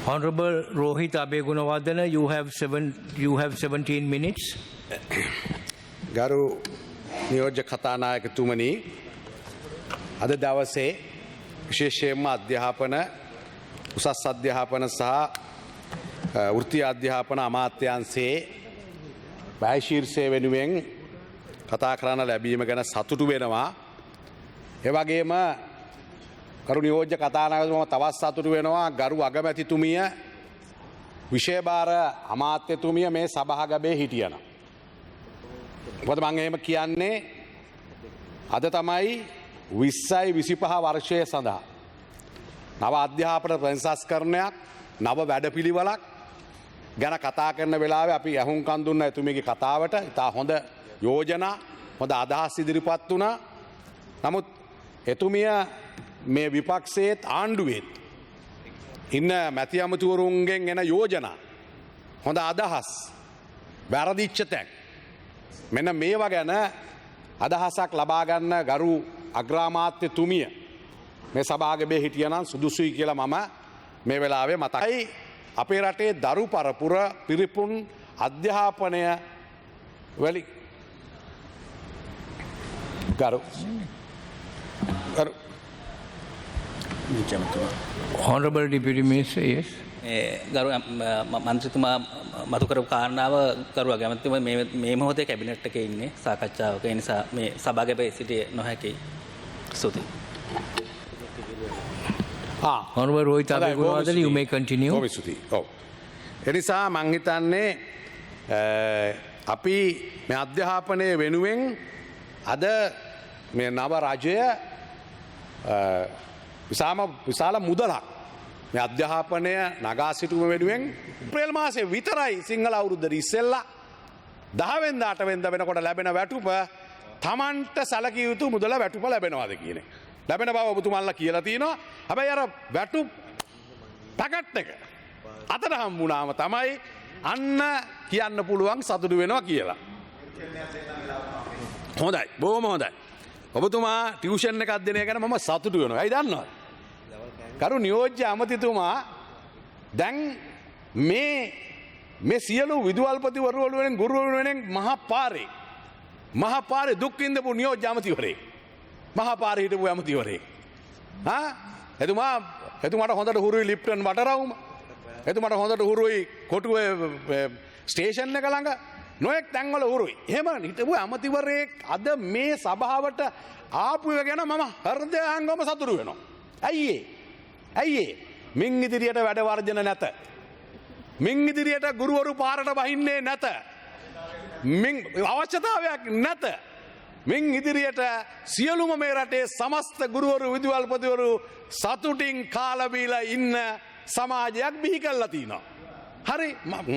Honorable Rohit Abegunawardena, you have 17 minutes. ගරු නියෝජ්‍ය කතානායකතුමනි, අද දවසේ විශේෂයෙන්ම අධ්‍යාපන උසස් අධ්‍යාපන සහ වෘත්තීය අධ්‍යාපන අමාත්‍යාංශයේ වැය ශීර්ෂය වෙනුවෙන් කතා කරන්න ලැබීම ගැන සතුටු වෙනවා. ඒ වගේම ගරු නියෝජ්‍ය කතානායකතුමා තවත් සතුටු වෙනවා ගරු අගමැතිතුමිය විෂය භාර අමාත්‍යතුමිය මේ සභාගබේ හිටියනම්. මොකද මම එහෙම කියන්නේ අද තමයි 20යි 25 වර්ෂය සඳහා නව අධ්‍යාපන ප්‍රතිසංස්කරණයක් නව වැඩපිළිවෙලක් ගැන කතා කරන වෙලාවේ අපි අහුම්කන් දුන්න එතුමියගේ කතාවට ඉතා හොඳ යෝජනා හොඳ අදහස් ඉදිරිපත් වුණා. නමුත් එතුමිය මේ විපක්ෂයේත් ආණ්ඩුවේත් ඉන්න මැති අමතුවරුන්ගෙන් එන යෝජනා හොඳ අදහස් වැරදිච්ච තැන් මෙන්න මේවා ගැන අදහසක් ලබා ගන්න ගරු අග්‍රාමාත්‍යතුමිය මේ සභාගබේ හිටියනම් සුදුසුයි කියලා මම මේ වෙලාවේ මතකයි. අපේ රටේ දරු පරපුර පිරිපුන් අධ්‍යාපනය වලි ගරු Honorable Deputy Minister, yes. ගරු මන්ත්‍රීතුමා මතු කරපු කාරණාව කරු අගමැතිතුමා මේ මොහොතේ කැබිනට් එකේ ඉන්නේ සාකච්ඡාවක. ඒ නිසා මේ සභාගබේ සිටිය නොහැකි. ස්තුතියි. Honorable Rohit Abegunawardena, you may continue. ඒ නිසා මං හිතන්නේ අපි මේ අධ්‍යාපනය වෙනුවෙන් අද මේ නව රජය විශාල මුදලක් මේ අධ්‍යාපනය නගා සිටුම වෙනුවෙන් අප්‍රේල් මාසේ විතරයි සිංහල අවුරුද්දට ඉස්සෙල්ලා 10 වෙනිදා 8 වෙනිදා වෙනකොට ලැබෙන වැටුප Tamanට සැලකිය යුතු මුදල වැටුප ලැබෙනවාද කියන එක. ලැබෙන බව ඔබතුමාලා කියලා තියෙනවා. හැබැයි අර වැටුප් පැකට් එක අතට හම්බුනාම තමයි අන්න කියන්න පුළුවන් සතුටු වෙනවා කියලා. හොඳයි, බොහොම හොඳයි. ඔබතුමා ටියුෂන් එකක් දෙන එක ගැන මම සතුටු වෙනවා. ඇයි දන්නවද? කරු නියෝජ්‍ය අමතිතුමා දැන් මේ සියලු විදුහල්පතිවරු වෙනුවෙන් ගුරුවරු වෙනුවෙන් මහා පාරේ දුක් විඳපු නියෝජ්‍ය අමතිවරයෙක්. මහා පාරේ හිටපු අමතිවරයෙක්. එතුමාට හොඳට හුරුයි ලිප්ටන් වටරවුම. එතුමාට හොඳට හුරුයි කොටුවේ ස්ටේෂන් එක ළඟ නොයෙක් තැන්වල හුරුයි. එහෙම හිටපු අමතිවරයෙක් අද මේ සභාවට ආපු එක ගැන මම හෘදයාංගම සතුටු වෙනවා. ඇයි මින් ඉදිරියට වැඩ වර්ජන නැත. මින් ඉදිරියට ගුරුවරු පාරට බහින්නේ නැත. මින් අවශ්‍යතාවයක් නැත. මින් ඉදිරියට සියලුම මේ රටේ සමස්ත ගුරුවරු විදුහල්පතිවරු සතුටින් කාලා බීලා ඉන්න සමාජයක් බිහි කරලා තිනවා. හරි.